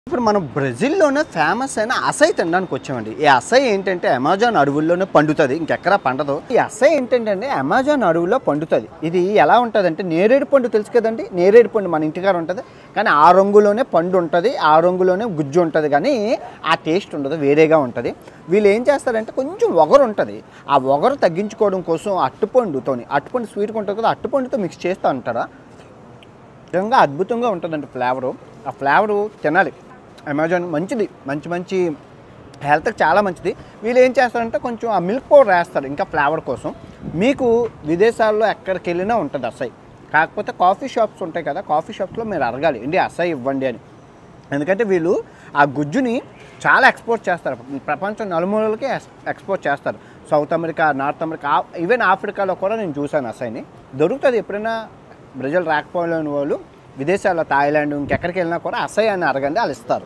ఇప్పుడు మనం బ్రెజిల్‌లోనే ఫేమస్ అయిన అసై తినడానికి వచ్చామండి. ఈ అసై ఏంటంటే అమెజాన్ అడవుల్లోనే పండుతది. ఇంకెక్కడా పండదు. ఈ అసై ఏంటంటే అండి అమెజాన్ అడవుల్లో పండుతది. ఇది ఎలా ఉంటదంటే నేరేడు పండు తెలుసు కదండీ! నేరేడు పండు మన ఇంటికాడ ఉంటది. కానీ ఆ రంగులోనే పండు ఉంటది. ఆ రంగులోనే గుజ్జు ఉంటది గానీ ఆ టేస్ట్ ఉండదు. వేరేగా ఉంటది. వీళ్ళు ఏం చేస్తారంటే కొంచెం వగరు ఉంటది. ఆ వగరు తగ్గించుకోవడం కోసం అరటిపండు స్వీట్‌గా ఉంటది కదా! అరటిపండుతో మిక్స్ చేస్తా ఉంటారా? నిజంగా అద్భుతంగా ఉంటదండి ఫ్లేవరు. ఆ ఫ్లేవరు తినాలి. అమెజాన్ మంచిది. మంచి హెల్త్‌కి చాలా మంచిది. వీళ్ళు ఏం చేస్తారంటే కొంచెం ఆ మిల్క్ పౌడర్ వేస్తారు ఇంకా ఫ్లేవర్ కోసం. మీకు విదేశాల్లో ఎక్కడికెళ్ళినా ఉంటది అసై. కాకపోతే కాఫీ షాప్స్ ఉంటాయి కదా! కాఫీ షాప్స్‌లో మీరు అడగాలి. ఏండి అసై ఇవ్వండి అని. ఎందుకంటే వీళ్ళు ఆ గుజ్జుని చాలా ఎక్స్‌పోర్ట్ చేస్తారు. ప్రపంచం నలుమూలలకి ఎక్స్‌పోర్ట్ చేస్తారు. South America, north America, even ఆఫ్రికాలో కూడా నేను చూశాను అసైని. దొరుకుతది ఎప్పుడైనా బ్రెజిల్ రాకపోలేని వాళ్ళు విదేశాల్లో థాయిలాండ్ ఇంకెక్కడికి వెళ్ళినా కూడా అసై అని అడగండి వాళ్ళు ఇస్తారు.